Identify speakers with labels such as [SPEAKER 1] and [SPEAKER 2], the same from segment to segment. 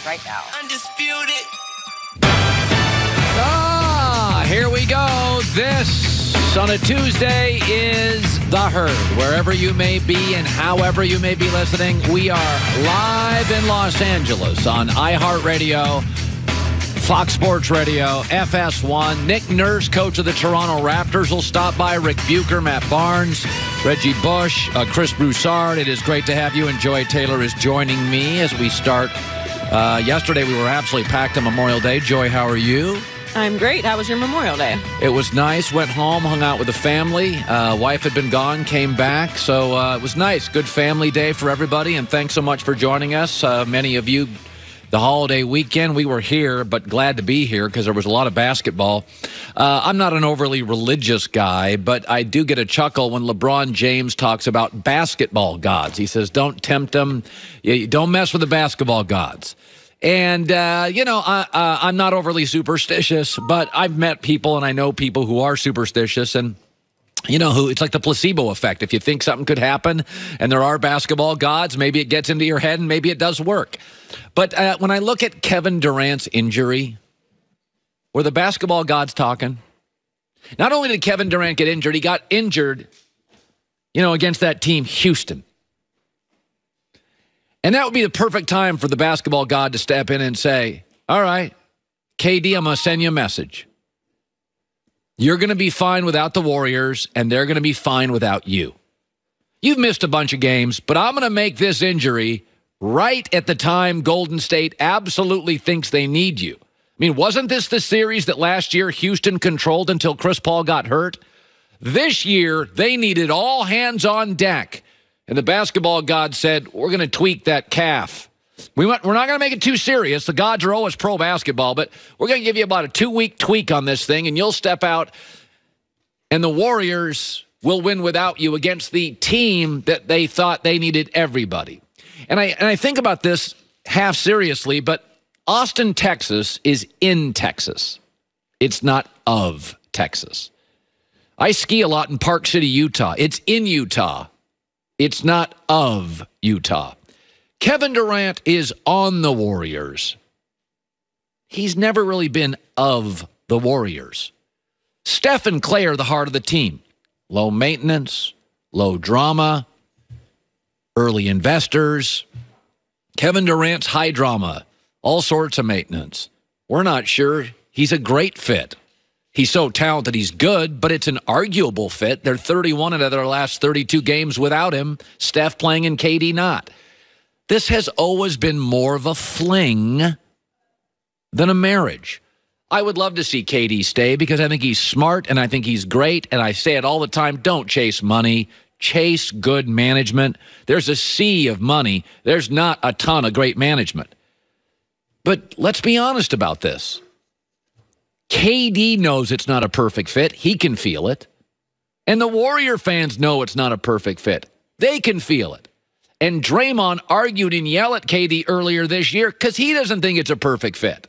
[SPEAKER 1] right now.
[SPEAKER 2] Undisputed.
[SPEAKER 3] Here we go. This on a Tuesday is The Herd. Wherever you may be and however you may be listening, we are live in Los Angeles on iHeartRadio, Fox Sports Radio, FS1. Nick Nurse, coach of the Toronto Raptors, will stop by. Rick Bucher, Matt Barnes, Reggie Bush, Chris Broussard. It is great to have you. And Joy Taylor is joining me as we start. Yesterday, we were absolutely packed on Memorial Day. Joy, how are you?
[SPEAKER 4] I'm great. How was your Memorial Day?
[SPEAKER 3] It was nice. Went home, hung out with the family. Wife had been gone, came back. So it was nice. Good family day for everybody. And thanks so much for joining us. Many of you, the holiday weekend, we were here, but glad to be here because there was a lot of basketball. I'm not an overly religious guy, but I do get a chuckle when LeBron James talks about basketball gods. He says, don't tempt them. Don't mess with the basketball gods. And, I'm not overly superstitious, but I've met people and I know people who are superstitious and, who it's like the placebo effect. If you think something could happen and there are basketball gods, maybe it gets into your head and maybe it does work. But when I look at Kevin Durant's injury, were the basketball gods talking? Not only did Kevin Durant get injured, he got injured, against that team, Houston. And that would be the perfect time for the basketball god to step in and say, all right, KD, I'm going to send you a message. You're going to be fine without the Warriors, and they're going to be fine without you. You've missed a bunch of games, but I'm going to make this injury right at the time Golden State absolutely thinks they need you. I mean, wasn't this the series that last year Houston controlled until Chris Paul got hurt? This year, they needed all hands on deck. And the basketball god said, we're going to tweak that calf. We're not going to make it too serious. The gods are always pro basketball, but we're going to give you about a 2-week tweak on this thing, and you'll step out, and the Warriors will win without you against the team that they thought they needed everybody. And I think about this half seriously, but Austin, Texas is in Texas. It's not of Texas. I ski a lot in Park City, Utah. It's in Utah. It's not of Utah. Kevin Durant is on the Warriors. He's never really been of the Warriors. Steph and Clay are the heart of the team. Low maintenance, low drama, early investors. Kevin Durant's high drama, all sorts of maintenance. We're not sure he's a great fit. He's so talented, he's good, but it's an arguable fit. They're 31 out of their last 32 games without him, Steph playing and KD not. This has always been more of a fling than a marriage. I would love to see KD stay because I think he's smart and I think he's great, and I say it all the time, don't chase money, chase good management. There's a sea of money. There's not a ton of great management. But let's be honest about this. KD knows it's not a perfect fit. He can feel it. And the Warrior fans know it's not a perfect fit. They can feel it. And Draymond argued and yelled at KD earlier this year because he doesn't think it's a perfect fit.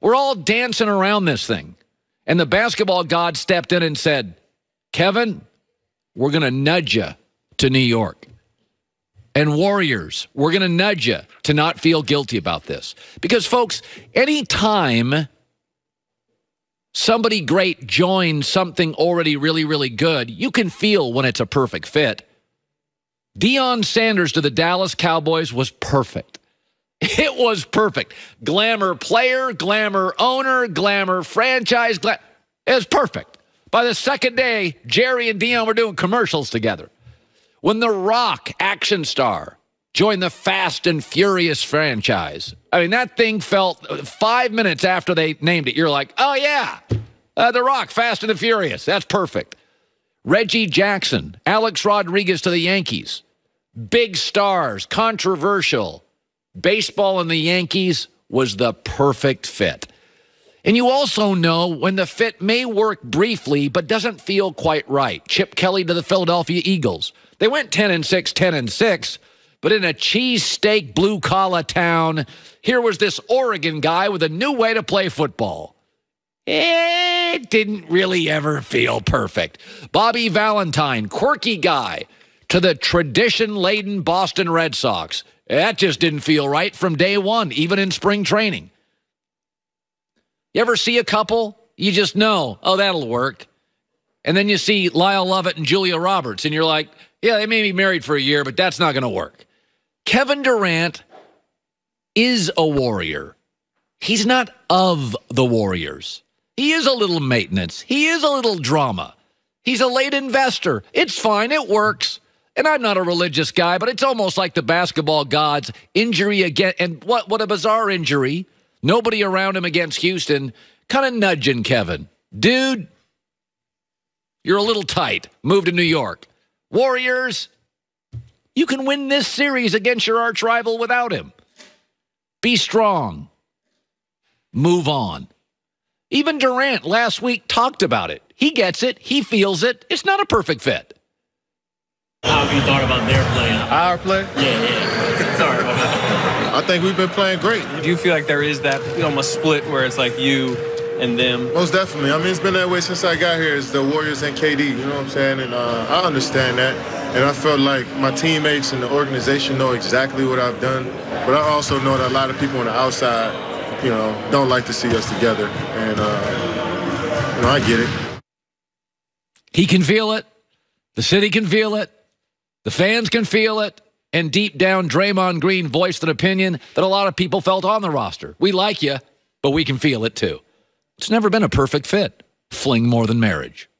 [SPEAKER 3] We're all dancing around this thing. And the basketball god stepped in and said, Kevin, we're going to nudge you to New York. And Warriors, we're going to nudge you to not feel guilty about this. Because, folks, anytime somebody great joins something already really, really good, you can feel when it's a perfect fit. Deion Sanders to the Dallas Cowboys was perfect. It was perfect. Glamour player, glamour owner, glamour franchise. It was perfect. By the second day, Jerry and Deion were doing commercials together. When The Rock, action star, joined the Fast and Furious franchise, I mean, that thing felt 5 minutes after they named it, you're like, oh, yeah, The Rock, Fast and the Furious. That's perfect. Reggie Jackson, Alex Rodriguez to the Yankees. Big stars, controversial. Baseball and the Yankees was the perfect fit. And you also know when the fit may work briefly but doesn't feel quite right. Chip Kelly to the Philadelphia Eagles. They went 10-6, 10-6, but in a cheesesteak blue-collar town, here was this Oregon guy with a new way to play football. It didn't really ever feel perfect. Bobby Valentine, quirky guy, to the tradition-laden Boston Red Sox. That just didn't feel right from day one, even in spring training. You ever see a couple, you just know, oh, that'll work. And then you see Lyle Lovett and Julia Roberts, and you're like, yeah, they may be married for a year, but that's not going to work. Kevin Durant is a Warrior. He's not of the Warriors. He is a little maintenance. He is a little drama. He's a late investor. It's fine. It works. And I'm not a religious guy, but it's almost like the basketball gods injury again. And what a bizarre injury. Nobody around him against Houston, kind of nudging Kevin. Dude, you're a little tight. Move to New York. Warriors, you can win this series against your arch rival without him. Be strong. Move on. Even Durant last week talked about it. He gets it. He feels it. It's not a perfect fit.
[SPEAKER 1] How have you thought about their play?
[SPEAKER 2] Our play?
[SPEAKER 1] Yeah. Sorry about that.
[SPEAKER 2] I think we've been playing great.
[SPEAKER 5] Do you feel like there is that almost split where it's like you and them?
[SPEAKER 2] Most definitely. I mean, it's been that way since I got here. It's the Warriors and KD, you know what I'm saying? And I understand that. And I felt like my teammates and the organization know exactly what I've done. But I also know that a lot of people on the outside, don't like to see us together. And, I get it.
[SPEAKER 3] He can feel it. The city can feel it. The fans can feel it. And deep down, Draymond Green voiced an opinion that a lot of people felt on the roster. We like you, but we can feel it too. It's never been a perfect fit. Fling more than marriage.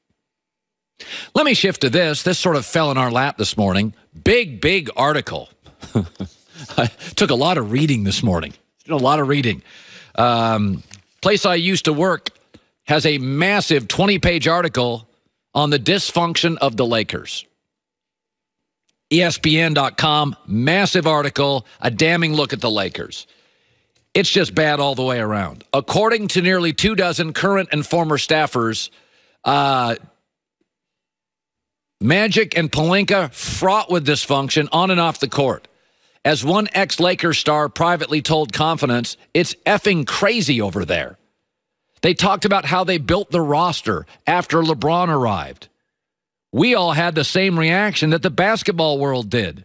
[SPEAKER 3] Let me shift to this. This sort of fell in our lap this morning. Big article. I took a lot of reading this morning. A lot of reading. Place I used to work has a massive 20-page article on the dysfunction of the Lakers. ESPN.com, massive article, a damning look at the Lakers. It's just bad all the way around. According to nearly 24 current and former staffers, Magic and Pelinka fraught with dysfunction on and off the court. As one ex-Lakers star privately told Confidence, it's effing crazy over there. They talked about how they built the roster after LeBron arrived. We all had the same reaction that the basketball world did.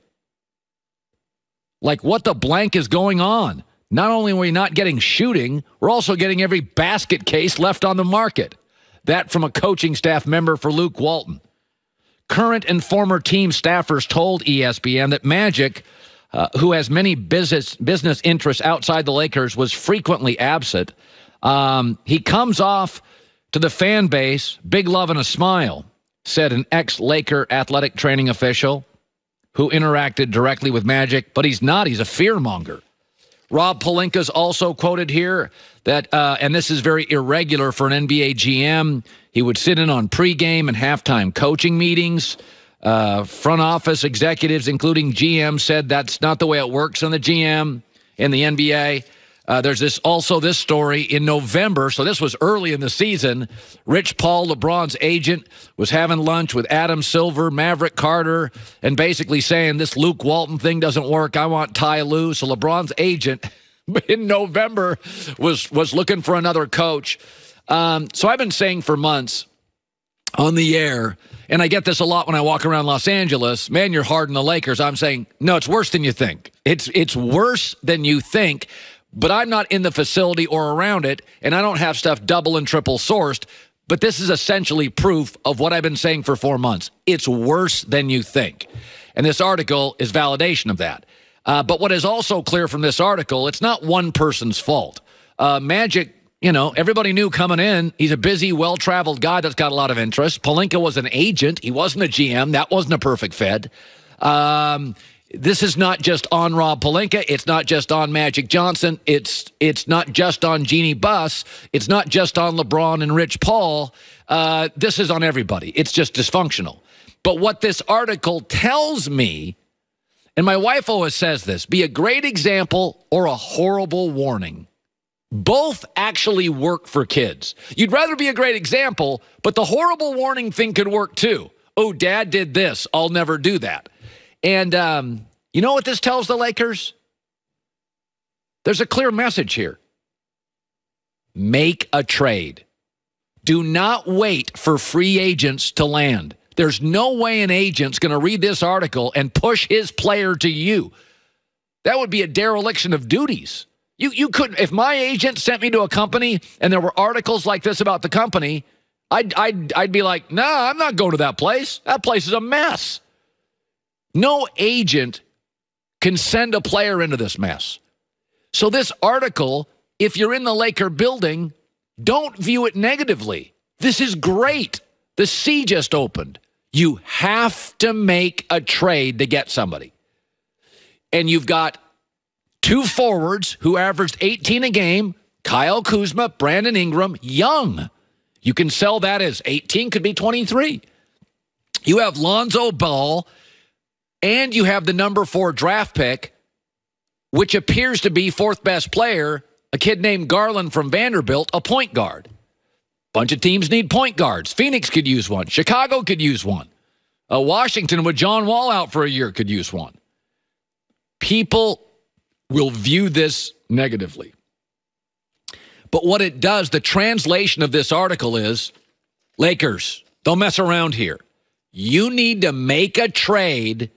[SPEAKER 3] Like, what the blank is going on? Not only are we not getting shooting, we're also getting every basket case left on the market. That from a coaching staff member for Luke Walton. Current and former team staffers told ESPN that Magic, who has many business interests outside the Lakers, was frequently absent. He comes off to the fan base, big love and a smile, said an ex-Laker athletic training official who interacted directly with Magic, but he's not. He's a fearmonger. Rob Pelinka's also quoted here that, and this is very irregular for an NBA GM, he would sit in on pregame and halftime coaching meetings. Front office executives, including GM, said that's not the way it works in the GM in the NBA. There's this story in November, so this was early in the season. Rich Paul, LeBron's agent, was having lunch with Adam Silver, Maverick Carter, and basically saying this Luke Walton thing doesn't work. I want Ty Lue. So LeBron's agent in November was looking for another coach. So I've been saying for months on the air, and I get this a lot when I walk around Los Angeles, man, you're hard on the Lakers. I'm saying, no, it's worse than you think. It's worse than you think. But I'm not in the facility or around it, and I don't have stuff double and triple sourced. But this is essentially proof of what I've been saying for 4 months. It's worse than you think. And this article is validation of that. But what is also clear from this article, it's not one person's fault. Magic, everybody knew coming in, he's a busy, well-traveled guy that's got a lot of interest. Pelinka was an agent. He wasn't a GM. That wasn't a perfect fit. This is not just on Rob Pelinka. It's not just on Magic Johnson. It's not just on Jeannie Buss. It's not just on LeBron and Rich Paul. This is on everybody. It's just dysfunctional. But what this article tells me, and my wife always says this, be a great example or a horrible warning. Both actually work for kids. You'd rather be a great example, but the horrible warning thing could work too. Oh, Dad did this. I'll never do that. And you know what this tells the Lakers? There's a clear message here. Make a trade. Do not wait for free agents to land. There's no way an agent's going to read this article and push his player to you. That would be a dereliction of duties. You couldn't, if my agent sent me to a company and there were articles like this about the company, I'd be like, nah, I'm not going to that place. That place is a mess. No agent can send a player into this mess. So this article, if you're in the Laker building, don't view it negatively. This is great. The sea just opened. You have to make a trade to get somebody. And you've got 2 forwards who averaged 18 a game, Kyle Kuzma, Brandon Ingram, young. You can sell that as 18, could be 23. You have Lonzo Ball, and you have the number 4 draft pick, which appears to be 4th best player, a kid named Garland from Vanderbilt, a point guard. Bunch of teams need point guards. Phoenix could use one. Chicago could use one. Washington, with John Wall out for a year, could use one. People will view this negatively. But what it does, the translation of this article is, Lakers, don't mess around here. You need to make a trade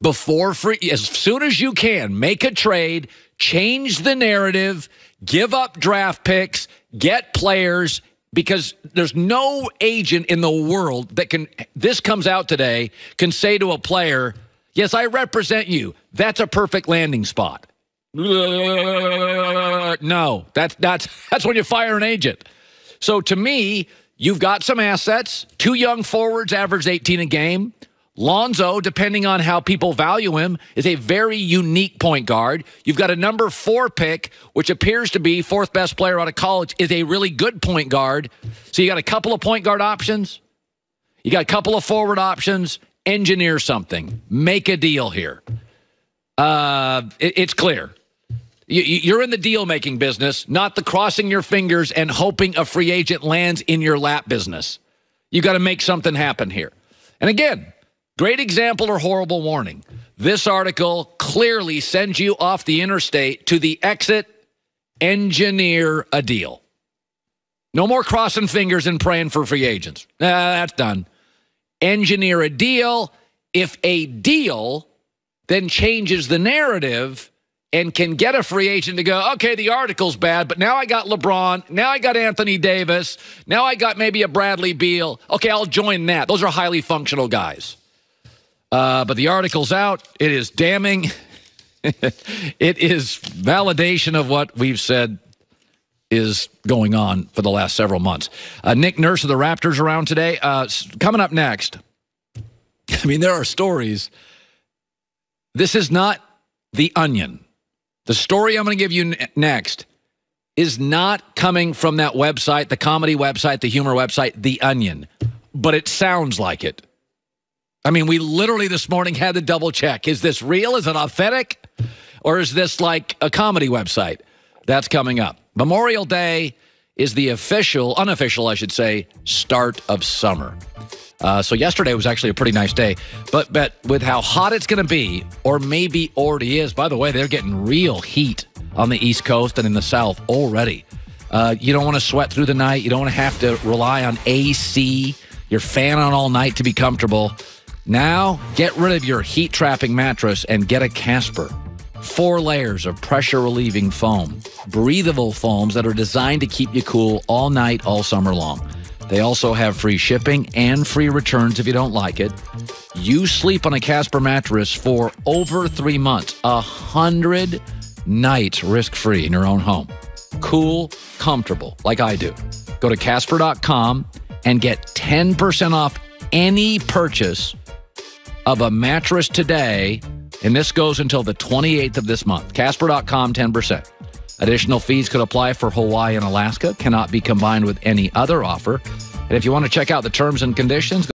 [SPEAKER 3] before free, as soon as you can. Make a trade, change the narrative, give up draft picks, get players, because there's no agent in the world that can, this comes out today, can say to a player, yes, I represent you. That's a perfect landing spot. No, that's when you fire an agent. So to me, you've got some assets. 2 young forwards average 18 a game. Lonzo, depending on how people value him, is a very unique point guard. You've got a number 4 pick, which appears to be 4th best player out of college, is a really good point guard. So you got a couple of point guard options. You got a couple of forward options. Engineer something. Make a deal here. It's clear. You're in the deal-making business, not the crossing your fingers and hoping a free agent lands in your lap business. You got to make something happen here. And again, great example or horrible warning. This article clearly sends you off the interstate to the exit. Engineer a deal. No more crossing fingers and praying for free agents. That's done. Engineer a deal. If a deal then changes the narrative and can get a free agent to go, okay, the article's bad, but now I got LeBron, now I got Anthony Davis, now I got maybe a Bradley Beal. Okay, I'll join that. Those are highly functional guys. But the article's out. It is damning. It is validation of what we've said is going on for the last several months. Nick Nurse of the Raptors around today. Coming up next, I mean, there are stories. This is not The Onion. The story I'm going to give you next is not coming from that website, the comedy website, the humor website, The Onion, but it sounds like it. I mean, we literally this morning had to double check. Is this real? Is it authentic? Or is this like a comedy website? That's coming up. Memorial Day is the unofficial, I should say, start of summer. So yesterday was actually a pretty nice day. But with how hot it's going to be, or maybe already is, by the way, they're getting real heat on the East Coast and in the South already. You don't want to sweat through the night. You don't want to have to rely on AC, your fan on all night to be comfortable. Now, get rid of your heat-trapping mattress and get a Casper. 4 layers of pressure-relieving foam. Breathable foams that are designed to keep you cool all night, all summer long. They also have free shipping and free returns if you don't like it. You sleep on a Casper mattress for over 3 months. 100 nights risk-free in your own home. Cool, comfortable, like I do. Go to Casper.com and get 10% off any purchase of a mattress today, and this goes until the 28th of this month. Casper.com, 10%. Additional fees could apply for Hawaii and Alaska, cannot be combined with any other offer. And if you want to check out the terms and conditions,